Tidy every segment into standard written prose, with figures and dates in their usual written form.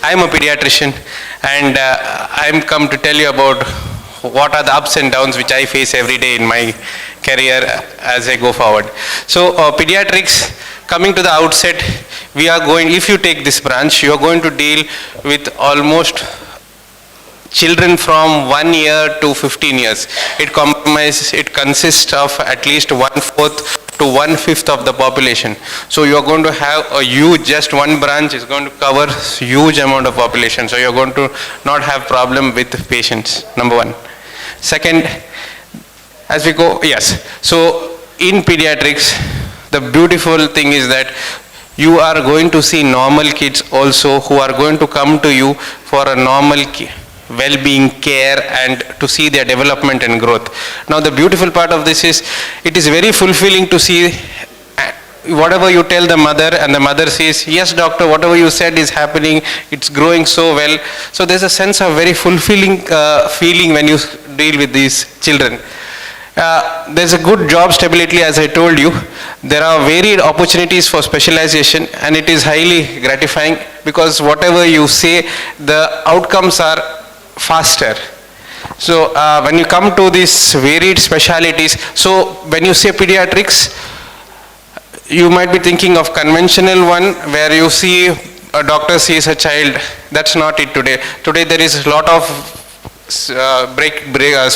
I'm a pediatrician, and I'm come to tell you about what are the ups and downs which I face every day in my career as I go forward. So pediatrics, coming to the outset, we are going, if you take this branch, you are going to deal with almost children from 1 year to 15 years. It consists of at least 1/4 to 1/5 of the population. So you are going to have a huge, just one branch is going to cover huge amount of population. So you are going to not have problem with patients, number one. Second, as we go, yes. So in pediatrics, the beautiful thing is that you are going to see normal kids also who are going to come to you for a normal well-being care and to see their development and growth. Now the beautiful part of this is, it is very fulfilling to see whatever you tell the mother, and the mother says, yes doctor, whatever you said is happening, it's growing so well. So there's a sense of very fulfilling feeling when you deal with these children. There's a good job stability, as I told you. There are varied opportunities for specialization, and it is highly gratifying because whatever you say, the outcomes are faster. So when you come to these varied specialities, so when you say pediatrics, you might be thinking of conventional one where you see a doctor sees a child. That's not it today. Today there is a lot of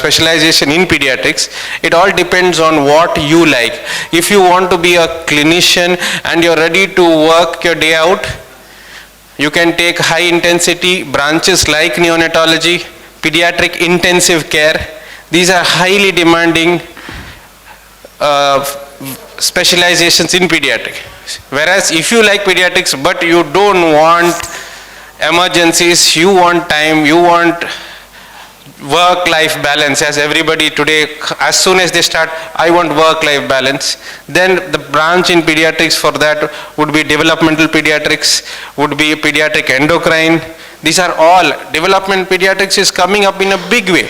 specialization in pediatrics. It all depends on what you like. If you want to be a clinician and you're ready to work your day out, you can take high intensity branches like neonatology, pediatric intensive care. These are highly demanding specializations in pediatrics. Whereas if you like pediatrics but you don't want emergencies, you want time, you want work-life balance, as everybody today, as soon as they start, I want work-life balance, then the branch in pediatrics for that would be developmental pediatrics, would be pediatric endocrine. These are all, development pediatrics is coming up in a big way,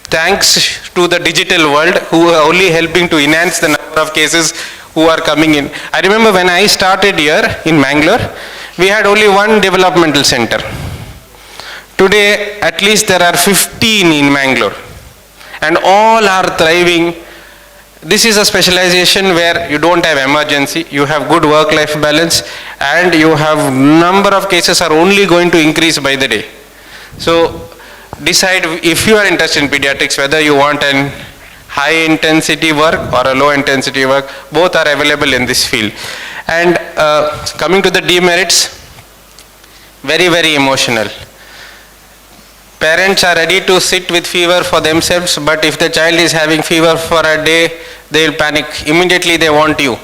thanks to the digital world, who are only helping to enhance the number of cases who are coming in. I remember when I started here in Mangalore, we had only one developmental center. Today, at least there are 15 in Mangalore, and all are thriving. This is a specialization where you don't have emergency, you have good work-life balance, and you have number of cases are only going to increase by the day. So decide if you are interested in pediatrics, whether you want an high intensity work or a low intensity work, both are available in this field. And coming to the demerits, very, very emotional. Parents are ready to sit with fever for themselves, but if the child is having fever for a day, they will panic. Immediately they want you.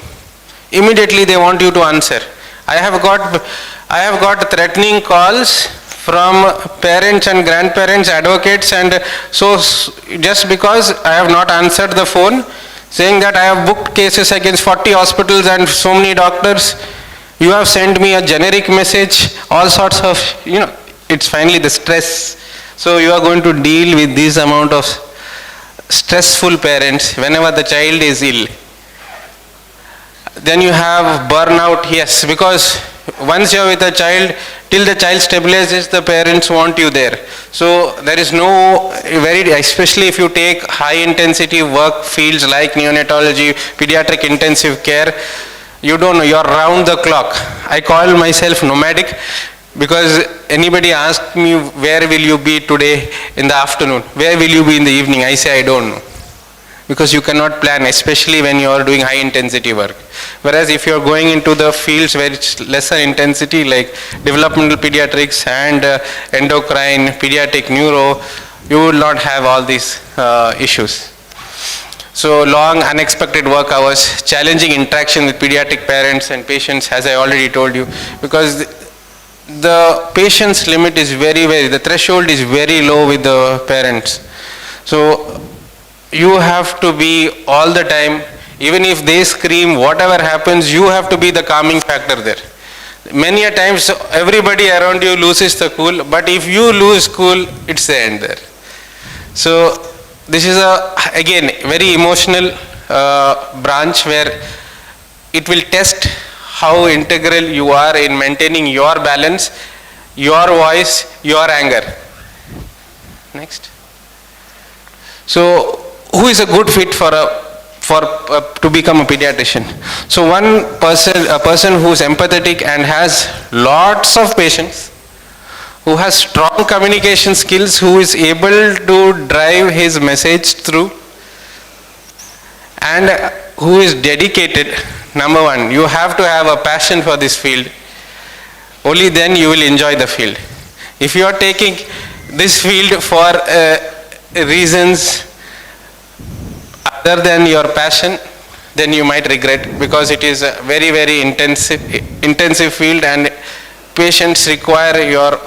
Immediately they want you to answer. I have got threatening calls from parents and grandparents, advocates, and so just because I have not answered the phone, saying that I have booked cases against 40 hospitals and so many doctors, you have sent me a generic message, all sorts of, it's finally the stress. So you are going to deal with this amount of stressful parents whenever the child is ill. Then you have burnout, yes, because once you are with a child, till the child stabilizes, the parents want you there. So there is no especially if you take high intensity work fields like neonatology, pediatric intensive care, you don't know, you are round the clock. I call myself nomadic, because anybody asks me, where will you be today in the afternoon? Where will you be in the evening? I say, I don't know. Because you cannot plan, especially when you are doing high intensity work. Whereas if you are going into the fields where it's lesser intensity, like developmental pediatrics and endocrine, pediatric neuro, you will not have all these issues. So long unexpected work hours, challenging interaction with pediatric parents and patients, as I already told you, because the patient's limit is the threshold is very low with the parents. So you have to be all the time, even if they scream, whatever happens, you have to be the calming factor there. Many a times everybody around you loses the cool, but if you lose cool, it's the end there. So this is again very emotional branch where it will test how integral you are in maintaining your balance your voice, your anger. Next. So, who is a good fit to become a pediatrician? So, a person who is empathetic and has lots of patience, who has strong communication skills, who is able to drive his message through, and who is dedicated. Number one, you have to have a passion for this field. Only then you will enjoy the field. If you are taking this field for reasons other than your passion, then you might regret, because it is a very, very intensive field and patients require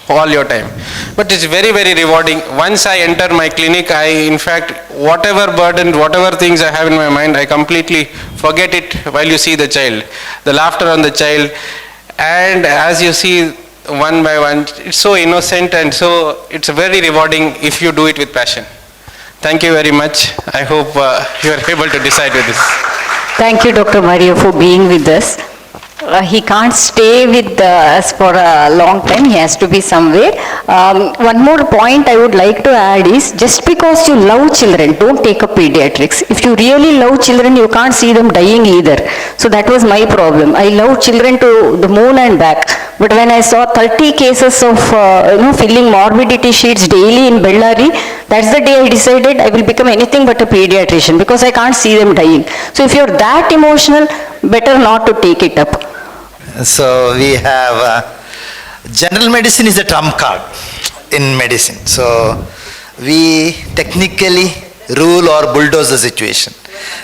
all your time. But it's very, very rewarding. Once I enter my clinic, in fact, whatever burden, whatever things I have in my mind, I completely forget it while you see the child. The laughter on the child, and as you see one by one, it's so innocent, and so it's very rewarding if you do it with passion. Thank you very much. I hope you are able to decide with this. Thank you, Dr. Mario, for being with us. He can't stay with us for a long time. He has to be somewhere. One more point I would like to add is, just because you love children, don't take up pediatrics. If you really love children, you can't see them dying either. So that was my problem. I love children to the moon and back. But when I saw 30 cases of filling morbidity sheets daily in Bellary, that's the day I decided I will become anything but a pediatrician, because I can't see them dying. So if you're that emotional, better not to take it up. So we have general medicine is a trump card in medicine. So we technically rule or bulldoze the situation,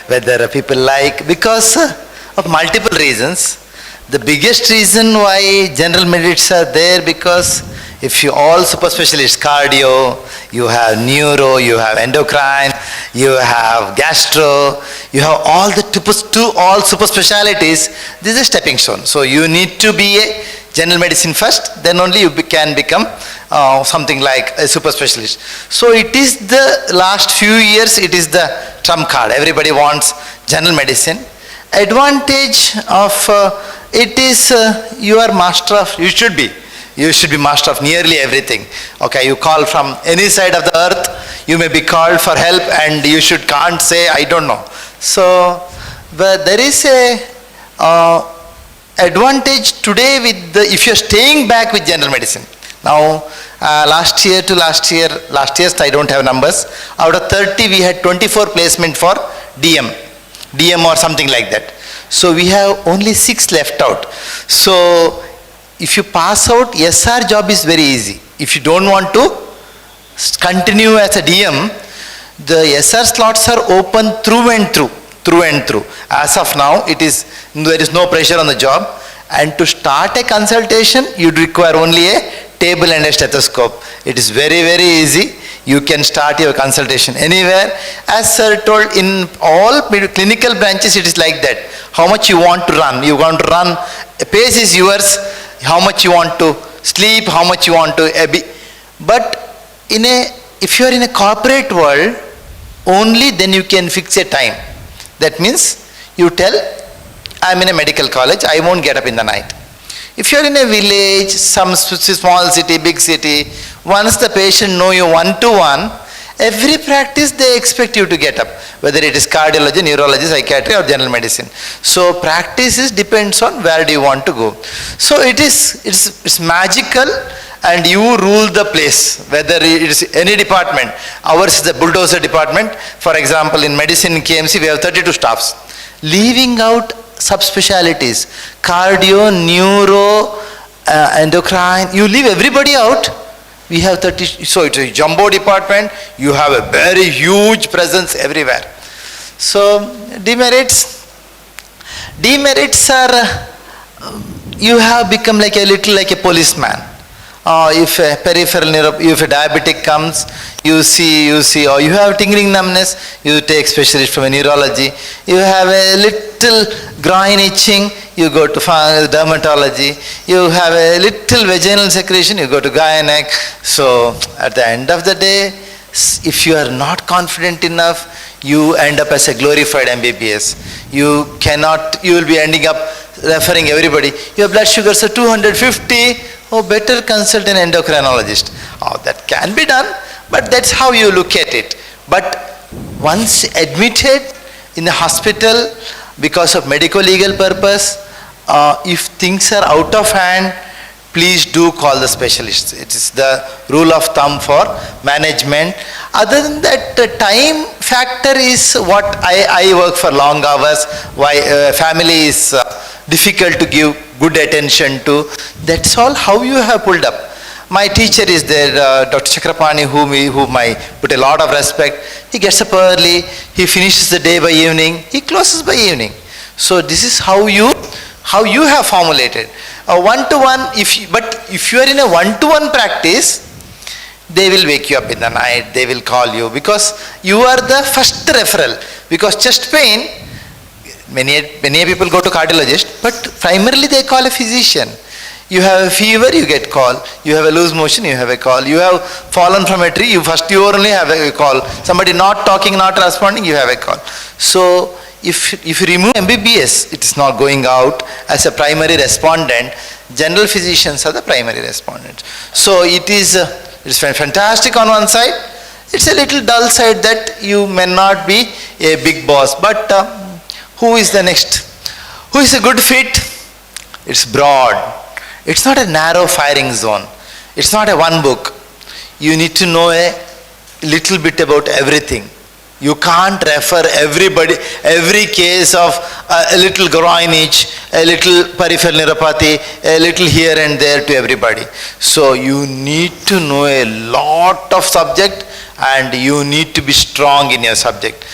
whether people like, because of multiple reasons. The biggest reason why general medicines are there, because if you all super specialists, cardio, you have neuro, you have endocrine, you have gastro, you have all all super specialities. This is a stepping stone. So you need to be a general medicine first, then only you can become something like a super specialist. So it is the last few years, it is the trump card. Everybody wants general medicine. Advantage of it is you are master of, you should be master of nearly everything. Okay, you call from any side of the earth, you may be called for help, and you can't say I don't know. So but there is a advantage today with if you're staying back with general medicine. Now last year I don't have numbers, out of 30 we had 24 placement for DM or something like that. So we have only 6 left out. So if you pass out, SR job is very easy. If you don't want to continue as a DM, the SR slots are open through and through. As of now, there is no pressure on the job. And to start a consultation, you'd require only a table and a stethoscope. It is very, very easy. You can start your consultation anywhere. As sir told, in all clinical branches, it is like that. How much you want to run? You want to run, a pace is yours. How much you want to sleep, how much you want to but if you are in a corporate world, only then you can fix a time. That means you tell, I'm in a medical college, I won't get up in the night. If you are in a village, some small city, big city, once the patient know you one-to-one, every practice they expect you to get up, whether it is cardiology, neurology, psychiatry or general medicine. So practices depends on where do you want to go. So it's magical, and you rule the place, whether it is any department. Ours is the bulldozer department. For example, in medicine in KMC we have 32 staffs. Leaving out subspecialties, cardio, neuro, endocrine, you leave everybody out. We have 30, so it's a jumbo department. You have a very huge presence everywhere. So demerits are, you have become like a little like a policeman. If a peripheral if a diabetic comes, you see, or you have tingling numbness, you take specialist from a neurology. You have a little groin itching, you go to dermatology. You have a little vaginal secretion, you go to gynec. So at the end of the day, if you are not confident enough, you end up as a glorified MBBS. You will be ending up referring everybody. Your blood sugars are 250. oh, better consult an endocrinologist. Oh, that can be done, but that's how you look at it. But once admitted in the hospital because of medico-legal purpose, if things are out of hand, please do call the specialist. It is the rule of thumb for management. Other than that, the time factor is what I work for long hours, why family is difficult to give good attention to. That's all how you have pulled up. My teacher is there, Dr. Chakrapani, whom I put a lot of respect. He gets up early, he finishes the day by evening, he closes by evening. So this is how you have formulated. A one-to-one, but if you are in a one-to-one practice, they will wake you up in the night, they will call you, because you are the first referral. Because chest pain, many people go to cardiologist, but primarily they call a physician. You have a fever, you get call. You have a loose motion, you have a call. You have fallen from a tree, you only have a call. Somebody not talking, not responding, you have a call. So if you remove MBBS, it is not going out as a primary respondent. General physicians are the primary respondents. So it's fantastic on one side. It's a little dull side that you may not be a big boss. But who is the next? Who is a good fit? It's broad. It's not a narrow firing zone. It's not a one book. You need to know a little bit about everything. You can't refer every case of a little groin itch, a little peripheral neuropathy, a little here and there to everybody. So you need to know a lot of subject and you need to be strong in your subject.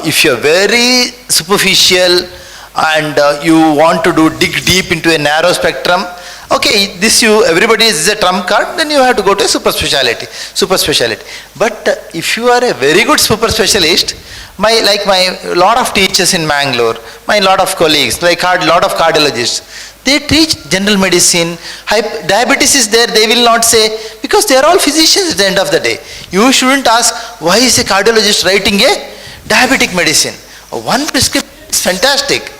If you're very superficial and you want to dig deep into a narrow spectrum, okay, everybody is a trump card, then you have to go to a super speciality. But if you are a very good super specialist, my lot of teachers in Mangalore, my lot of colleagues, lot of cardiologists, they teach general medicine. Diabetes is there, they will not say, because they are all physicians at the end of the day. You shouldn't ask, why is a cardiologist writing a diabetic medicine? One prescription is fantastic.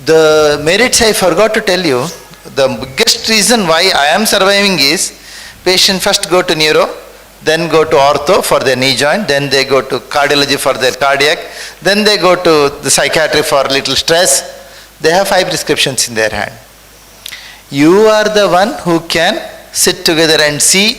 The merits I forgot to tell you. The biggest reason why I am surviving is patient first go to neuro, then go to ortho for their knee joint, then they go to cardiology for their cardiac, then they go to the psychiatry for little stress. They have 5 prescriptions in their hand. You are the one who can sit together and see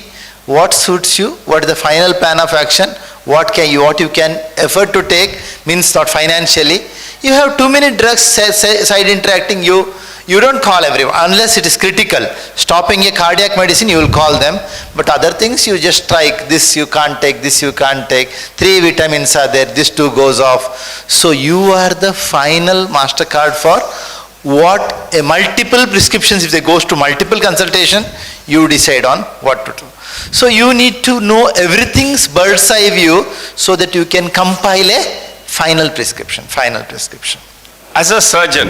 what suits you, what is the final plan of action, what you can afford to take, means not financially. You have too many drugs side interacting, you don't call everyone unless it is critical. Stopping a cardiac medicine, you will call them, but other things you just strike, this you can't take, this you can't take, 3 vitamins are there, this 2 goes off. So you are the final MasterCard for what a multiple prescriptions, if they goes to multiple consultation, you decide on what to do. So you need to know everything's bird's eye view so that you can compile a final prescription. As a surgeon,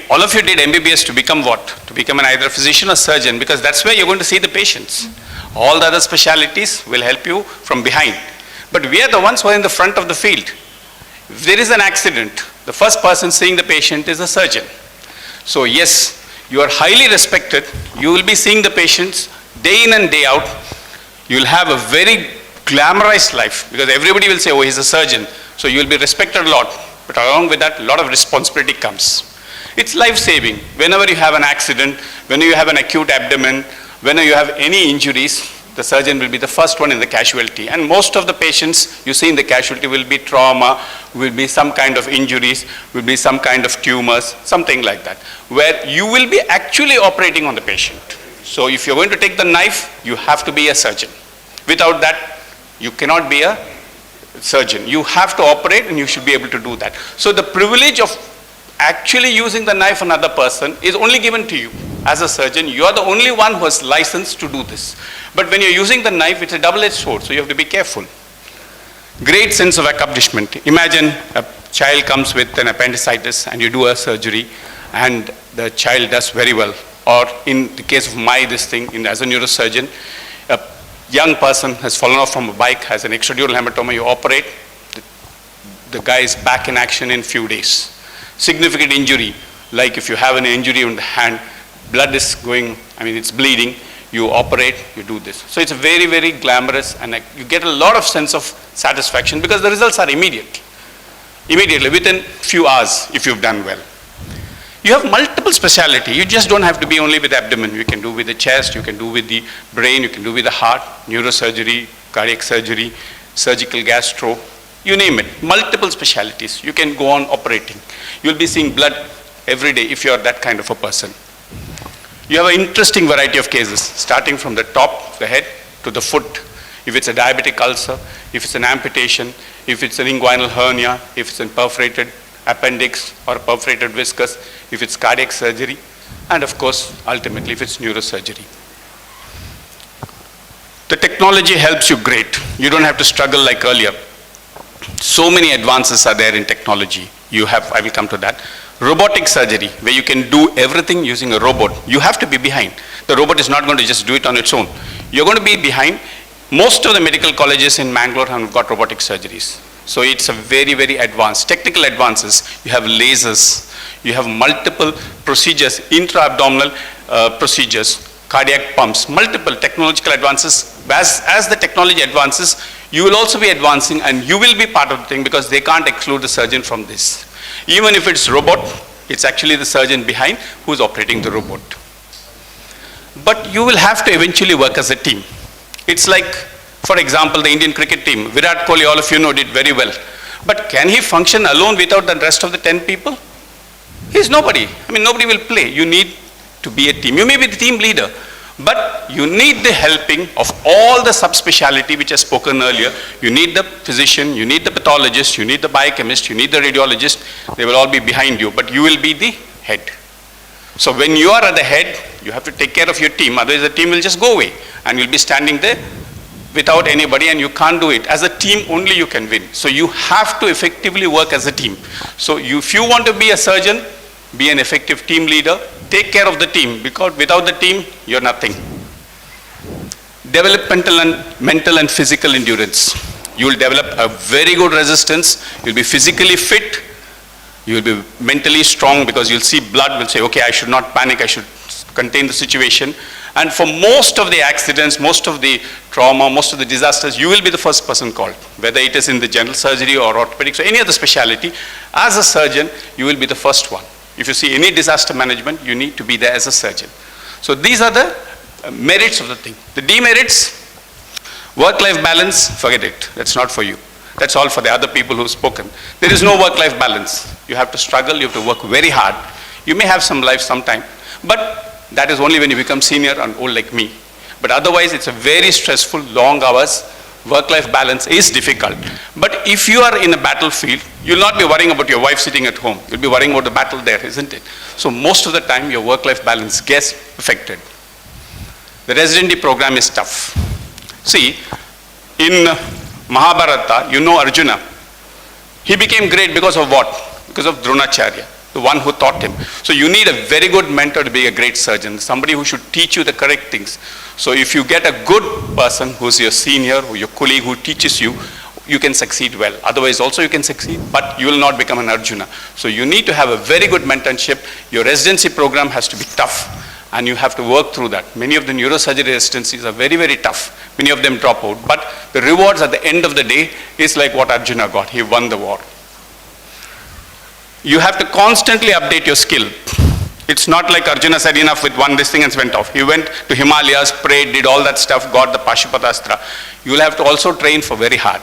all of you did MBBS to become what? To become either a physician or surgeon, because that's where you're going to see the patients. All the other specialities will help you from behind. But we are the ones who are in the front of the field. If there is an accident, the first person seeing the patient is the surgeon. So yes, you are highly respected. You will be seeing the patients day in and day out. You will have a very glamorized life because everybody will say, oh, he's a surgeon. So you will be respected a lot. But along with that, a lot of responsibility comes. It's life-saving. Whenever you have an accident, whenever you have an acute abdomen, whenever you have any injuries, the surgeon will be the first one in the casualty. And most of the patients you see in the casualty will be trauma, will be some kind of injuries, will be some kind of tumors, something like that, where you will be actually operating on the patient. So if you're going to take the knife, you have to be a surgeon. Without that, you cannot be a surgeon. You have to operate and you should be able to do that. So the privilege of actually using the knife on another person is only given to you. As a surgeon, you are the only one who is licensed to do this. But when you're using the knife, it's a double-edged sword, so you have to be careful. Great sense of accomplishment. Imagine a child comes with an appendicitis and you do a surgery and the child does very well. Or in the case of as a neurosurgeon, a young person has fallen off from a bike, has an extradural hematoma, you operate, the guy is back in action in few days. Significant injury, like if you have an injury on the hand, blood is going, it's bleeding, you operate, you do this. So it's very, very glamorous, and you get a lot of sense of satisfaction because the results are immediately, within few hours if you've done well. You have multiple specialty. You just don't have to be only with abdomen. You can do with the chest, you can do with the brain, you can do with the heart, neurosurgery, cardiac surgery, surgical gastro, you name it. Multiple specialties. You can go on operating. You'll be seeing blood every day if you're that kind of a person. You have an interesting variety of cases, starting from the top, the head, to the foot. If it's a diabetic ulcer, if it's an amputation, if it's an inguinal hernia, if it's a perforated appendix or perforated viscus, if it's cardiac surgery, and of course, ultimately, if it's neurosurgery. The technology helps you great. You don't have to struggle like earlier. So many advances are there in technology. I will come to that. Robotic surgery, where you can do everything using a robot. You have to be behind. The robot is not going to just do it on its own. You're going to be behind. Most of the medical colleges in Mangalore have got robotic surgeries. So it's a very, very advanced, technical advances. You have lasers, you have multiple procedures, intra-abdominal procedures, cardiac pumps, multiple technological advances. As the technology advances, you will also be advancing and you will be part of the thing because they can't exclude the surgeon from this. Even if it's robot, it's actually the surgeon behind who's operating the robot. But you will have to eventually work as a team. It's like, for example, the Indian cricket team. Virat Kohli, all of you know, did very well. But can he function alone without the rest of the 10 people? He's nobody. Nobody will play. You need to be a team. You may be the team leader, but you need the helping of all the subspecialty which I spoken earlier. You need the physician, you need the pathologist, you need the biochemist, you need the radiologist. They will all be behind you, but you will be the head. So when you are at the head, you have to take care of your team. Otherwise the team will just go away and you'll be standing there without anybody, and you can't do it. As a team only you can win. So you have to effectively work as a team. So if you want to be a surgeon, be an effective team leader, take care of the team, because without the team, you're nothing. Developmental and mental and physical endurance. You will develop a very good resistance. You'll be physically fit. You'll be mentally strong because you'll see blood, will say, okay, I should not panic, I should contain the situation. And for most of the accidents, most of the trauma, most of the disasters, you will be the first person called, whether it is in the general surgery or orthopedics or any other specialty. As a surgeon, you will be the first one. If you see any disaster management, you need to be there as a surgeon. So these are the merits of the thing. The demerits, work-life balance, forget it. That's not for you. That's all for the other people who've spoken. There is no work-life balance. You have to struggle, you have to work very hard. You may have some life sometime, but that is only when you become senior and old like me. But otherwise, it's a very stressful, long hours. Work-life balance is difficult. But if you are in a battlefield, you'll not be worrying about your wife sitting at home. You'll be worrying about the battle there, isn't it? So most of the time, your work-life balance gets affected. The residency program is tough. See, in Mahabharata, you know Arjuna. He became great because of what? Because of Dronacharya, the one who taught him. So you need a very good mentor to be a great surgeon, somebody who should teach you the correct things. So if you get a good person who's your senior or your colleague who teaches you, you can succeed well. Otherwise also you can succeed, but you will not become an Arjuna. So you need to have a very good mentorship. Your residency program has to be tough, and you have to work through that. Many of the neurosurgery residencies are very, very tough. Many of them drop out, but the rewards at the end of the day is like what Arjuna got. He won the war. You have to constantly update your skill. It's not like Arjuna said enough with one this thing and went off. He went to Himalayas, prayed, did all that stuff, got the Pashupatastra. You will have to also train for very hard.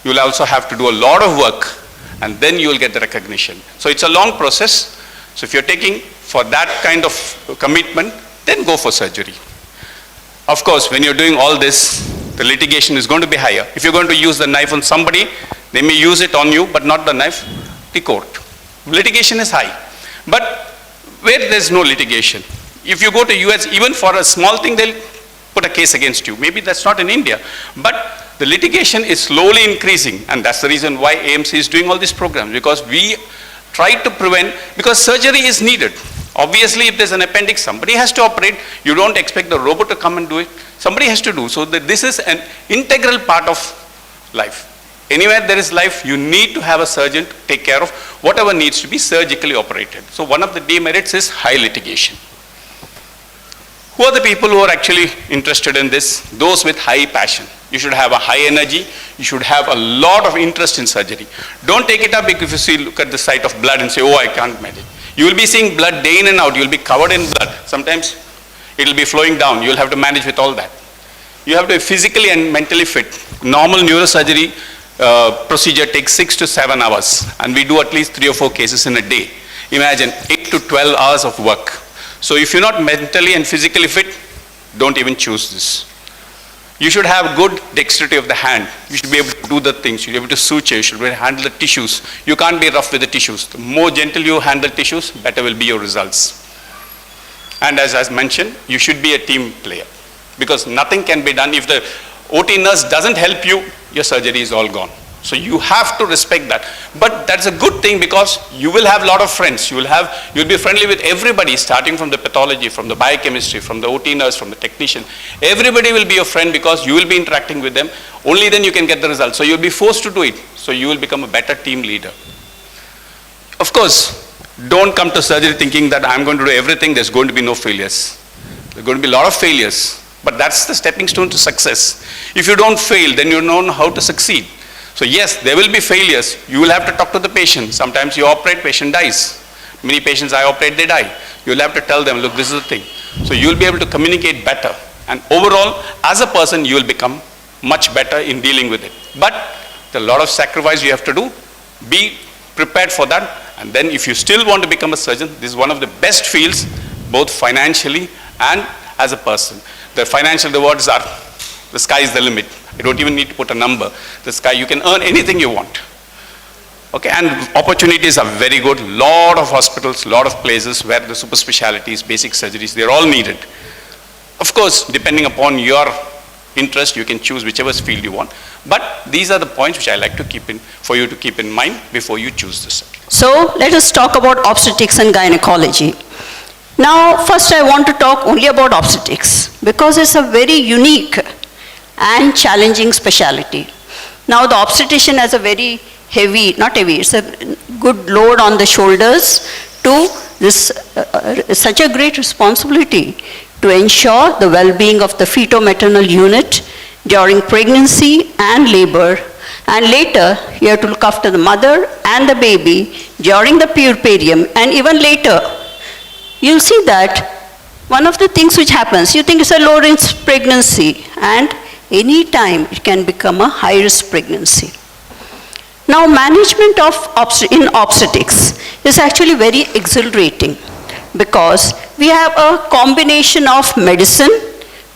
You will also have to do a lot of work, and then you will get the recognition. So it's a long process. So if you're taking for that kind of commitment, then go for surgery. Of course, when you're doing all this, the litigation is going to be higher. If you're going to use the knife on somebody, they may use it on you, but not the knife, the court. Litigation is high. But where there's no litigation, if you go to US, even for a small thing, they'll put a case against you. Maybe that's not in India. But the litigation is slowly increasing, and that's the reason why AMC is doing all these programs, because we try to prevent, because surgery is needed. Obviously, if there's an appendix, somebody has to operate. You don't expect the robot to come and do it. Somebody has to do. So this is an integral part of life. Anywhere there is life, you need to have a surgeon to take care of whatever needs to be surgically operated. So one of the demerits is high litigation. Who are the people who are actually interested in this? Those with high passion. You should have a high energy. You should have a lot of interest in surgery. Don't take it up if you see, look at the sight of blood and say, oh, I can't manage. You will be seeing blood day in and out. You will be covered in blood. Sometimes it will be flowing down. You will have to manage with all that. You have to be physically and mentally fit. Normal neurosurgery procedure takes 6 to 7 hours, and we do at least 3 or 4 cases in a day. Imagine 8 to 12 hours of work. So if you're not mentally and physically fit, don't even choose this. You should have good dexterity of the hand. You should be able to do the things. You should be able to suture. You should be able to handle the tissues. You can't be rough with the tissues. The more gentle you handle tissues, better will be your results. And as I mentioned, you should be a team player, because nothing can be done. If the OT nurse doesn't help you, your surgery is all gone. So you have to respect that. But that's a good thing, because you will have a lot of friends. You'll be friendly with everybody, starting from the pathology, from the biochemistry, from the OT nurse, from the technician. Everybody will be your friend, because you will be interacting with them. Only then you can get the results. So you'll be forced to do it. So you will become a better team leader. Of course, don't come to surgery thinking that I'm going to do everything. There's going to be no failures. There's going to be a lot of failures. But that's the stepping stone to success. If you don't fail, then you know how to succeed. So yes, there will be failures. You will have to talk to the patient. Sometimes you operate, patient dies. Many patients I operate, they die. You will have to tell them, look, this is the thing. So you will be able to communicate better. And overall, as a person, you will become much better in dealing with it. But there are a lot of sacrifice you have to do. Be prepared for that. And then if you still want to become a surgeon, this is one of the best fields, both financially and as a person. The financial rewards are, the sky is the limit. You don't even need to put a number. The sky, you can earn anything you want. Okay, and opportunities are very good. Lot of hospitals, lot of places where the super specialties, basic surgeries, they're all needed. Of course, depending upon your interest, you can choose whichever field you want. But these are the points which I like to keep in, for you to keep in mind before you choose this. So let us talk about obstetrics and gynecology. Now, first I want to talk only about obstetrics, because it's a very unique and challenging specialty. Now, the obstetrician has a very heavy, not heavy, it's a good load on the shoulders to this, such a great responsibility to ensure the well-being of the feto-maternal unit during pregnancy and labor, and later you have to look after the mother and the baby during the puerperium, and even later. You'll see that one of the things which happens, you think it's a low-risk pregnancy, and any time it can become a high-risk pregnancy. Now, management of in obstetrics is actually very exhilarating, because we have a combination of medicine.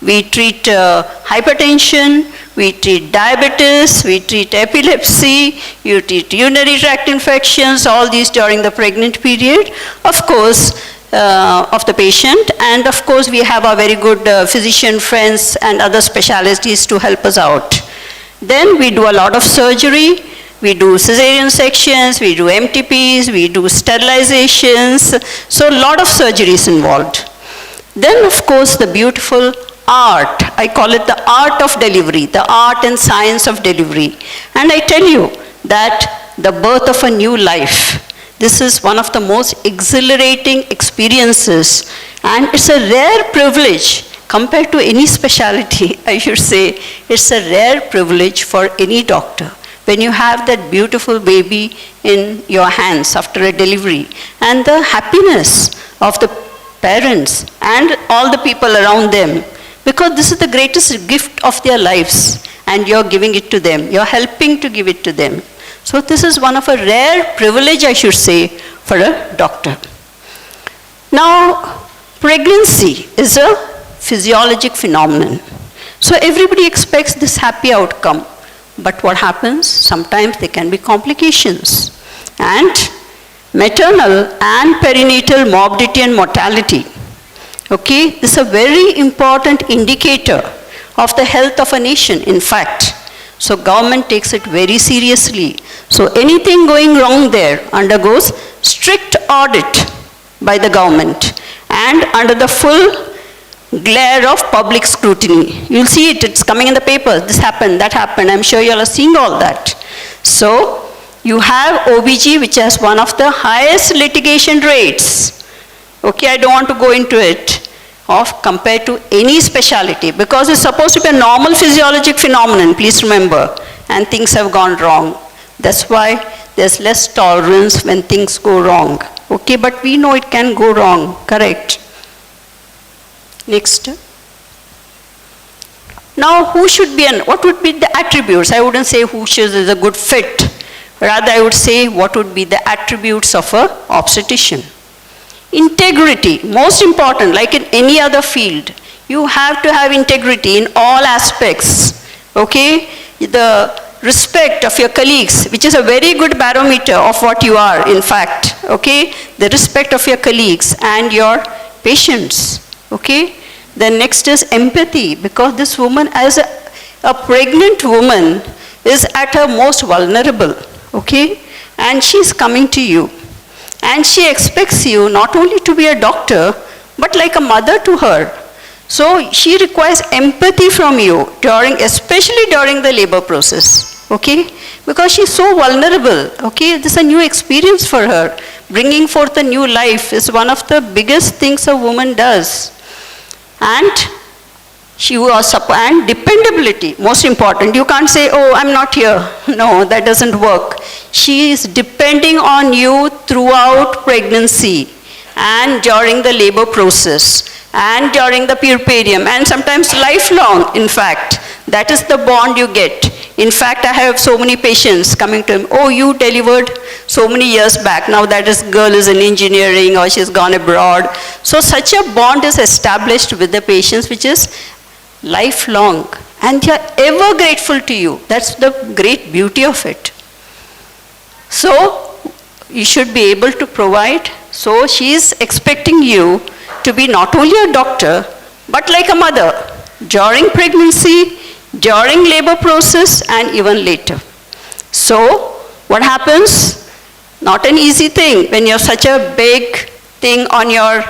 We treat hypertension, we treat diabetes, we treat epilepsy, you treat urinary tract infections, all these during the pregnant period, of course, of the patient. And of course, we have our very good physician friends and other specialties to help us out. Then we do a lot of surgery. We do cesarean sections, we do MTPs, we do sterilizations. So a lot of surgeries involved. Then of course the beautiful art, I call it the art of delivery, the art and science of delivery. And I tell you that the birth of a new life, this is one of the most exhilarating experiences, and it's a rare privilege compared to any specialty. I should say it's a rare privilege for any doctor when you have that beautiful baby in your hands after a delivery, and the happiness of the parents and all the people around them, because this is the greatest gift of their lives, and you're giving it to them, you're helping to give it to them. So this is one of a rare privilege, I should say, for a doctor. Now, pregnancy is a physiologic phenomenon. So everybody expects this happy outcome. But what happens? Sometimes there can be complications. And maternal and perinatal morbidity and mortality. Okay, this is a very important indicator of the health of a nation, in fact. So government takes it very seriously. So anything going wrong there undergoes strict audit by the government and under the full glare of public scrutiny. You'll see it, it's coming in the papers, this happened, that happened, I'm sure you all are seeing all that. So you have OBG, which has one of the highest litigation rates. Okay, I don't want to go into it. of compared to any specialty, because it's supposed to be a normal physiologic phenomenon, please remember, and things have gone wrong. That's why there's less tolerance when things go wrong. Okay, but we know it can go wrong, correct? Next. Now, who should be, what would be the attributes? I wouldn't say who is a good fit. Rather, I would say what would be the attributes of an obstetrician. Integrity, most important, like in any other field. You have to have integrity in all aspects, okay? The respect of your colleagues, which is a very good barometer of what you are, in fact, okay? The respect of your colleagues and your patients, okay? Then next is empathy, because this woman, as a pregnant woman, is at her most vulnerable, okay? And she's coming to you. And she expects you not only to be a doctor, but like a mother to her. So she requires empathy from you, especially during the labor process, okay? Because she's so vulnerable, okay? This is a new experience for her. Bringing forth a new life is one of the biggest things a woman does. And and dependability, most important. You can't say, oh, I'm not here. No, that doesn't work. She is depending on you throughout pregnancy and during the labor process and during the puerperium and sometimes lifelong, in fact. That is the bond you get. In fact, I have so many patients coming to him, oh, you delivered so many years back. Now that girl is in engineering or she's gone abroad. So such a bond is established with the patients, which is lifelong. And they are ever grateful to you. That's the great beauty of it. So you should be able to provide. So she is expecting you to be not only a doctor, but like a mother during pregnancy, during labor process, and even later. So what happens? Not an easy thing when you have such a big thing on your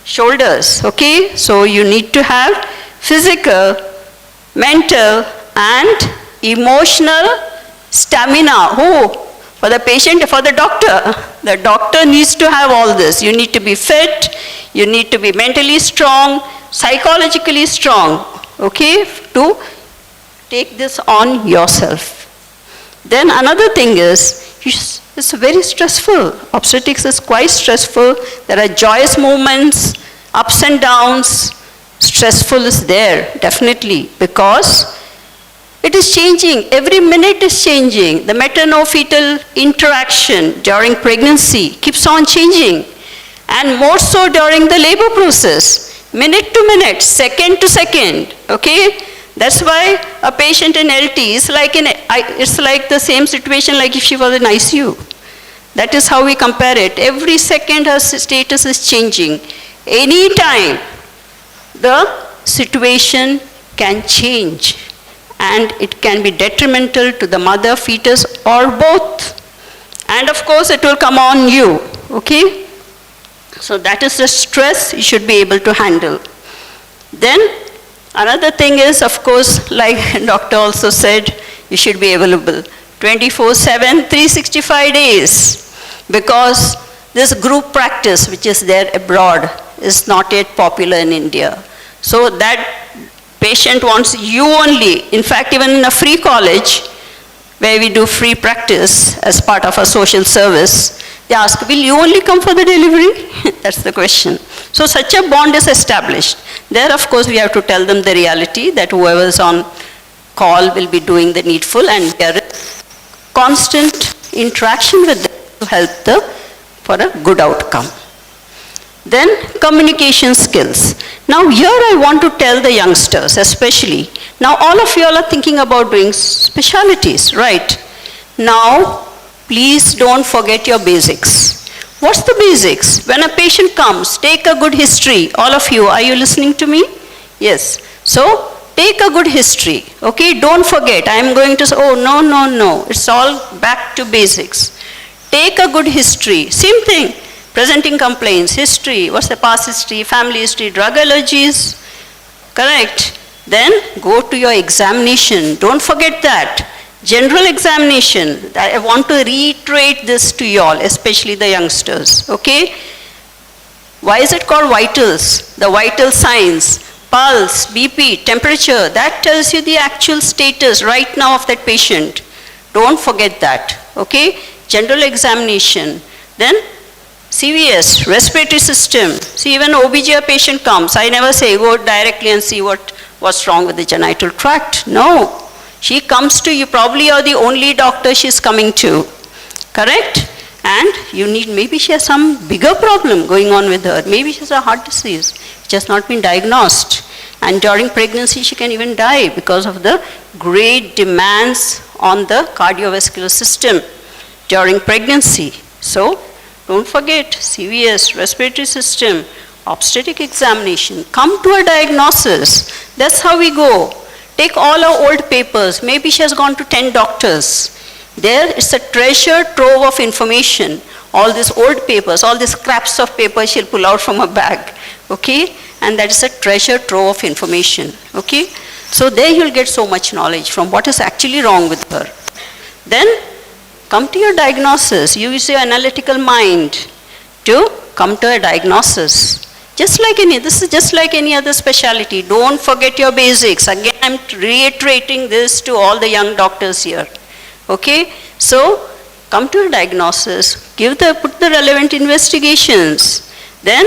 shoulders, okay? So you need to have physical, mental, and emotional stamina. Oh, for the patient, for the doctor. The doctor needs to have all this. You need to be fit, you need to be mentally strong, psychologically strong, okay, to take this on yourself. Then another thing is, it's very stressful. Obstetrics is quite stressful. There are joyous moments, ups and downs. Stressful is there, definitely, because it is changing. Every minute is changing. The maternal-fetal interaction during pregnancy keeps on changing. And more so during the labor process, minute to minute, second to second, okay? That's why a patient in LT is like it's like the same situation like if she was in ICU. That is how we compare it. Every second her status is changing. Anytime the situation can change and it can be detrimental to the mother, fetus, or both. And of course it will come on you, okay? So that is the stress you should be able to handle. Then another thing is, of course, like doctor also said, you should be available 24/7, 365 days, because this group practice which is there abroad is not yet popular in India. So that patient wants you only. In fact, even in a free college, where we do free practice as part of a social service, they ask, will you only come for the delivery? That's the question. So such a bond is established. There, of course, we have to tell them the reality that whoever is on call will be doing the needful, and there is constant interaction with them to help for a good outcome. Then communication skills. Now here I want to tell the youngsters especially. Now all of you all are thinking about doing specialties, right? Now please don't forget your basics. What's the basics? When a patient comes, take a good history. All of you, are you listening to me? Yes. So take a good history, okay? Don't forget. I'm going to say, oh, no. It's all back to basics. Take a good history. Same thing. Presenting complaints, history, what's the past history, family history, drug allergies, correct? Then go to your examination. Don't forget that. General examination. I want to reiterate this to you all, especially the youngsters, okay? Why is it called vitals? The vital signs, pulse, BP, temperature, that tells you the actual status right now of that patient. Don't forget that, okay? General examination. Then CVS, respiratory system. See, even OBGYN patient comes, I never say go directly and see what's wrong with the genital tract. No, she comes to you, probably you're the only doctor she's coming to, correct? And you need, maybe she has some bigger problem going on with her. Maybe she has a heart disease, which has not been diagnosed. And during pregnancy, she can even die because of the great demands on the cardiovascular system during pregnancy. So, don't forget, CVS, respiratory system, obstetric examination, come to a diagnosis. That's how we go. Take all our old papers. Maybe she has gone to 10 doctors. There is a treasure trove of information. All these old papers, all these scraps of paper she'll pull out from her bag, okay? And that is a treasure trove of information, okay? So there you'll get so much knowledge from what is actually wrong with her. Then come to your diagnosis. Use your analytical mind to come to a diagnosis. This is just like any other specialty. Don't forget your basics. Again, I'm reiterating this to all the young doctors here. Okay, so come to a diagnosis, put the relevant investigations. Then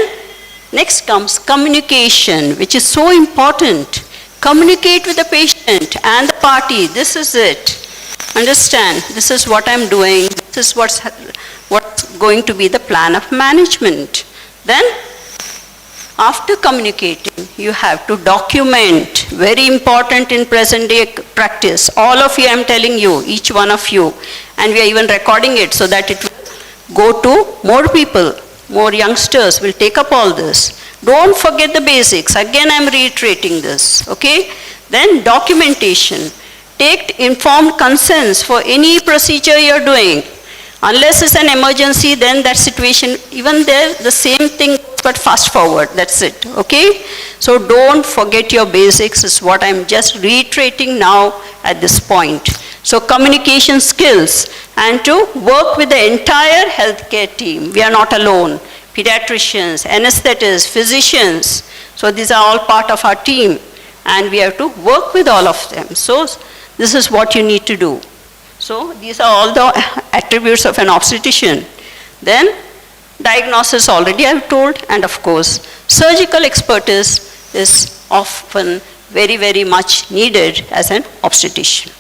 next comes communication, which is so important. Communicate with the patient and the party. This is it. Understand, this is what I'm doing. This is what's going to be the plan of management. Then after communicating, you have to document. Very important in present day practice. All of you, I'm telling you, each one of you. And we are even recording it so that it will go to more people, more youngsters will take up all this. Don't forget the basics. Again, I'm reiterating this, okay? Then documentation. Take informed consents for any procedure you're doing. Unless it's an emergency, then that situation, even there, the same thing, but fast forward, that's it, okay? So don't forget your basics is what I'm just reiterating now at this point. So communication skills and to work with the entire healthcare team. We are not alone. Pediatricians, anesthetists, physicians. So these are all part of our team and we have to work with all of them. So this is what you need to do. So these are all the attributes of an obstetrician. Then diagnosis already I've told, and of course surgical expertise is often very, very much needed as an obstetrician.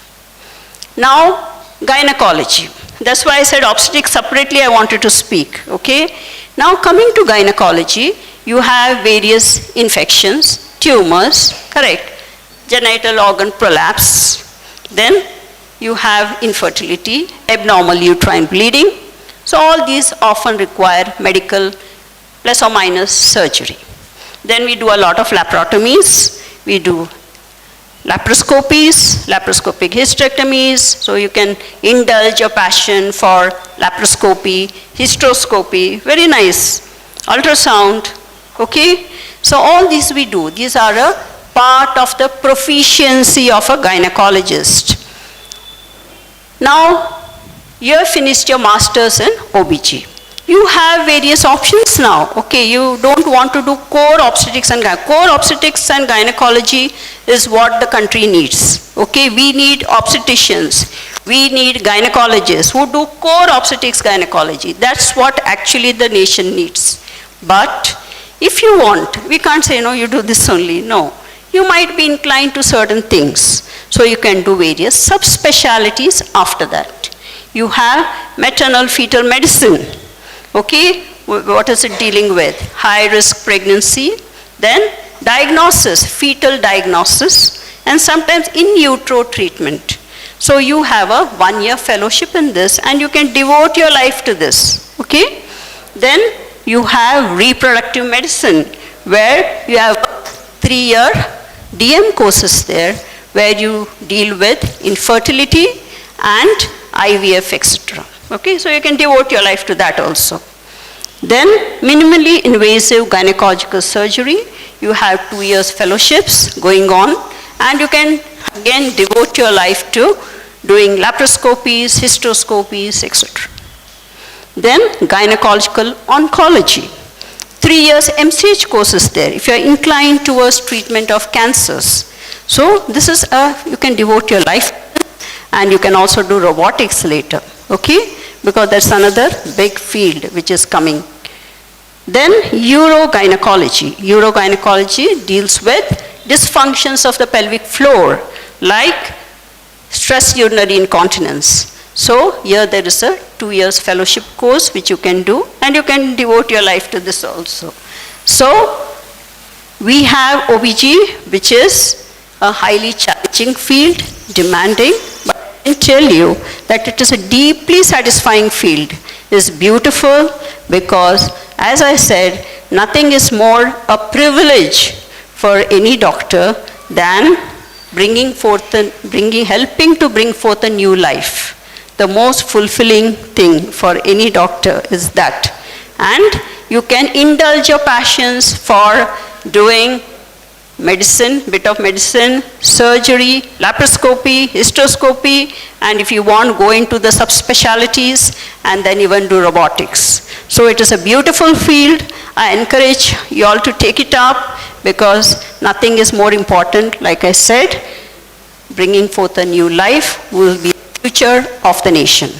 Now gynecology. That's why I said obstetrics separately I wanted to speak, okay? Now coming to gynecology, you have various infections, tumors, correct? Genital organ prolapse. Then you have infertility, abnormal uterine bleeding. So all these often require medical plus or minus surgery. Then we do a lot of laparotomies. We do laparoscopies, laparoscopic hysterectomies. So you can indulge your passion for laparoscopy, hysteroscopy, very nice. Ultrasound, okay? So all these we do. These are a part of the proficiency of a gynecologist. Now, you have finished your masters in OBG. You have various options now. Okay, you don't want to do core obstetrics and core obstetrics and gynecology is what the country needs. Okay, we need obstetricians. We need gynecologists who do core obstetrics gynecology. That's what actually the nation needs. But if you want, we can't say no, you do this only. No, you might be inclined to certain things. So you can do various subspecialties after that. You have maternal fetal medicine. Okay, what is it dealing with? High risk pregnancy, then diagnosis, fetal diagnosis, and sometimes in utero treatment. So you have a 1-year fellowship in this and you can devote your life to this. Okay, then you have reproductive medicine where you have 3-year DM courses there where you deal with infertility and IVF, etc. Okay, so you can devote your life to that also. Then minimally invasive gynecological surgery, you have 2 years fellowships going on and you can again devote your life to doing laparoscopies, hysteroscopies, etc. Then gynecological oncology. 3 years MCH course is there if you are inclined towards treatment of cancers. So this is you can devote your life, and you can also do robotics later, okay? Because that's another big field which is coming. Then urogynecology. Urogynecology deals with dysfunctions of the pelvic floor, like stress urinary incontinence. So here there is a 2 years fellowship course which you can do, and you can devote your life to this also. So we have OBG, which is a highly challenging field, demanding, but I can tell you that it is a deeply satisfying field. It is beautiful because, as I said, nothing is more a privilege for any doctor than helping to bring forth a new life. The most fulfilling thing for any doctor is that. And you can indulge your passions for doing medicine, bit of medicine, surgery, laparoscopy, hysteroscopy, and if you want, go into the subspecialties and then even do robotics. So it is a beautiful field. I encourage you all to take it up because nothing is more important, like I said, bringing forth a new life will be the future of the nation.